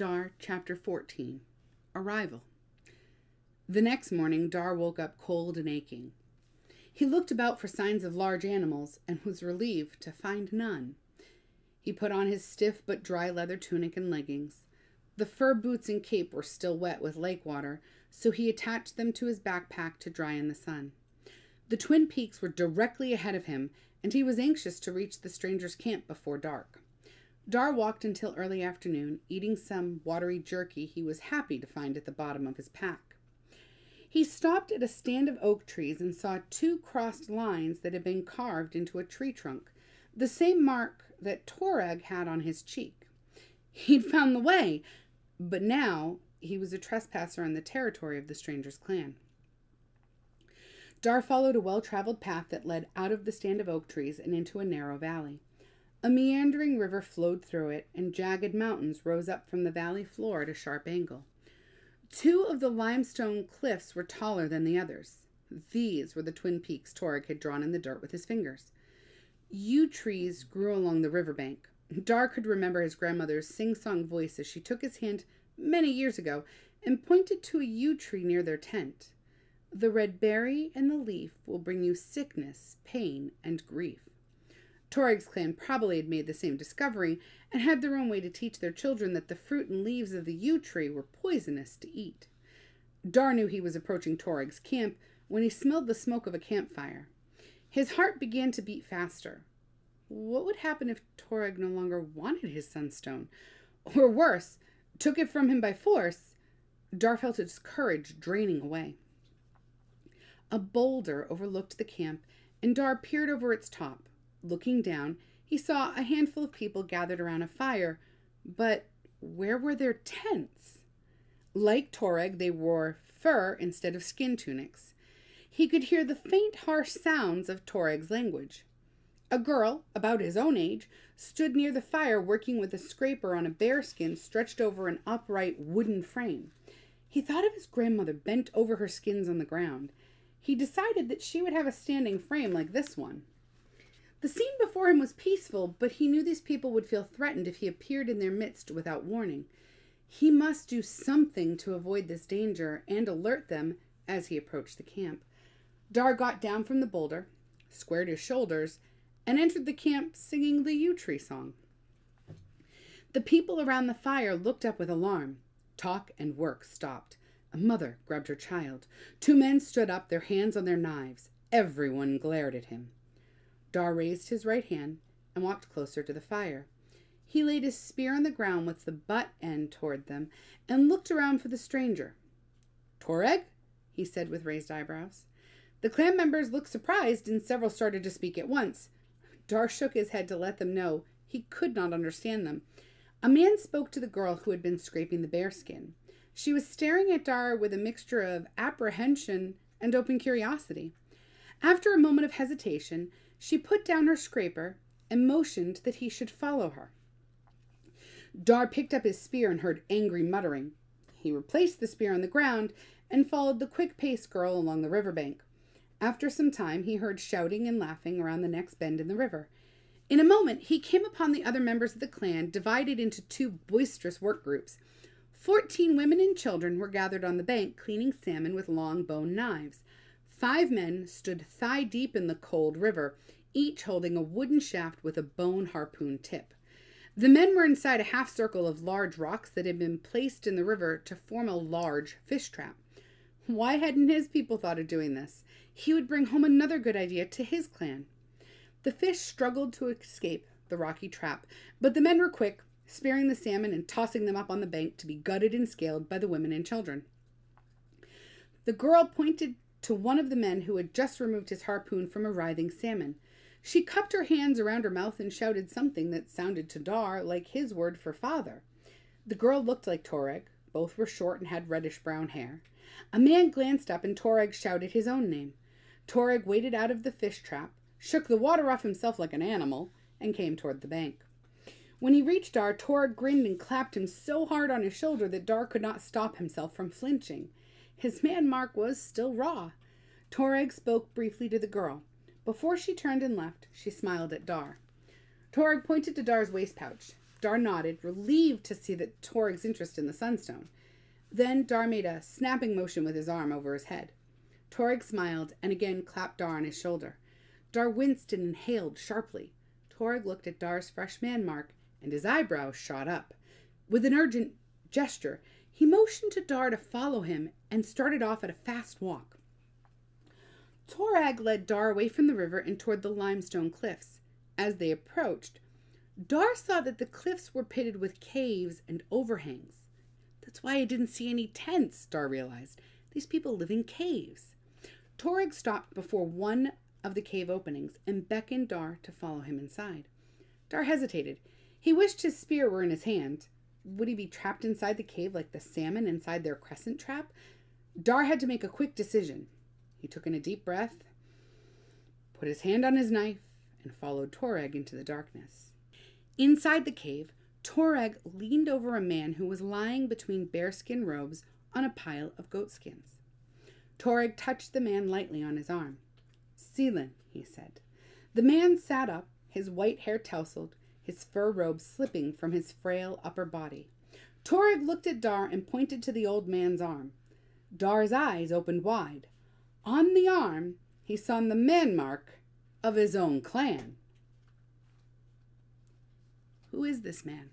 Dar Chapter 14. Arrival. The next morning, Dar woke up cold and aching. He looked about for signs of large animals and was relieved to find none. He put on his stiff but dry leather tunic and leggings. The fur boots and cape were still wet with lake water, so he attached them to his backpack to dry in the sun. The Twin Peaks were directly ahead of him, and he was anxious to reach the stranger's camp before dark. Dar walked until early afternoon, eating some watery jerky he was happy to find at the bottom of his pack. He stopped at a stand of oak trees and saw two crossed lines that had been carved into a tree trunk, the same mark that Toreg had on his cheek. He'd found the way, but now he was a trespasser on the territory of the stranger's clan. Dar followed a well-traveled path that led out of the stand of oak trees and into a narrow valley. A meandering river flowed through it, and jagged mountains rose up from the valley floor at a sharp angle. Two of the limestone cliffs were taller than the others. These were the Twin Peaks Toreg had drawn in the dirt with his fingers. Yew trees grew along the riverbank. Dar could remember his grandmother's sing-song voice as she took his hand many years ago and pointed to a yew tree near their tent. The red berry and the leaf will bring you sickness, pain, and grief. Toreg's clan probably had made the same discovery and had their own way to teach their children that the fruit and leaves of the yew tree were poisonous to eat. Dar knew he was approaching Toreg's camp when he smelled the smoke of a campfire. His heart began to beat faster. What would happen if Toreg no longer wanted his sunstone? Or worse, took it from him by force? Dar felt his courage draining away. A boulder overlooked the camp, and Dar peered over its top. Looking down, he saw a handful of people gathered around a fire, but where were their tents? Like Toreg, they wore fur instead of skin tunics. He could hear the faint, harsh sounds of Toreg's language. A girl, about his own age, stood near the fire working with a scraper on a bearskin stretched over an upright wooden frame. He thought of his grandmother bent over her skins on the ground. He decided that she would have a standing frame like this one. The scene before him was peaceful, but he knew these people would feel threatened if he appeared in their midst without warning. He must do something to avoid this danger and alert them as he approached the camp. Dar got down from the boulder, squared his shoulders, and entered the camp singing the yew tree song. The people around the fire looked up with alarm. Talk and work stopped. A mother grabbed her child. Two men stood up, their hands on their knives. Everyone glared at him. Dar raised his right hand and walked closer to the fire. He laid his spear on the ground with the butt end toward them and looked around for the stranger. "Toreg?" he said with raised eyebrows. The clan members looked surprised and several started to speak at once. Dar shook his head to let them know he could not understand them. A man spoke to the girl who had been scraping the bearskin. She was staring at Dar with a mixture of apprehension and open curiosity. After a moment of hesitation, she put down her scraper and motioned that he should follow her. Dar picked up his spear and heard angry muttering. He replaced the spear on the ground and followed the quick-paced girl along the riverbank. After some time, he heard shouting and laughing around the next bend in the river. In a moment, he came upon the other members of the clan, divided into two boisterous work groups. 14 women and children were gathered on the bank, cleaning salmon with long bone knives. 5 men stood thigh-deep in the cold river, each holding a wooden shaft with a bone harpoon tip. The men were inside a half-circle of large rocks that had been placed in the river to form a large fish trap. Why hadn't his people thought of doing this? He would bring home another good idea to his clan. The fish struggled to escape the rocky trap, but the men were quick, spearing the salmon and tossing them up on the bank to be gutted and scaled by the women and children. The girl pointed to one of the men who had just removed his harpoon from a writhing salmon. She cupped her hands around her mouth and shouted something that sounded to Dar like his word for father. The girl looked like Toreg. Both were short and had reddish-brown hair. A man glanced up and Toreg shouted his own name. Toreg waded out of the fish trap, shook the water off himself like an animal, and came toward the bank. When he reached Dar, Toreg grinned and clapped him so hard on his shoulder that Dar could not stop himself from flinching. His man mark was still raw. Toreg spoke briefly to the girl. Before she turned and left, she smiled at Dar. Toreg pointed to Dar's waist pouch. Dar nodded, relieved to see that Torg's interest in the sunstone. Then Dar made a snapping motion with his arm over his head. Torg smiled and again clapped Dar on his shoulder. Dar winced and inhaled sharply. Torg looked at Dar's fresh man mark, and his eyebrows shot up. With an urgent gesture, he motioned to Dar to follow him and started off at a fast walk. Torag led Dar away from the river and toward the limestone cliffs. As they approached, Dar saw that the cliffs were pitted with caves and overhangs. That's why I didn't see any tents, Dar realized. These people live in caves. Torag stopped before one of the cave openings and beckoned Dar to follow him inside. Dar hesitated. He wished his spear were in his hand. Would he be trapped inside the cave like the salmon inside their crescent trap? Dar had to make a quick decision. He took in a deep breath, put his hand on his knife, and followed Torag into the darkness. Inside the cave, Torag leaned over a man who was lying between bearskin robes on a pile of goatskins. Torag touched the man lightly on his arm. "Seelan," he said. The man sat up, his white hair tousled, his fur robe slipping from his frail upper body. Torag looked at Dar and pointed to the old man's arm. Dar's eyes opened wide. On the arm, he saw the man mark of his own clan. Who is this man?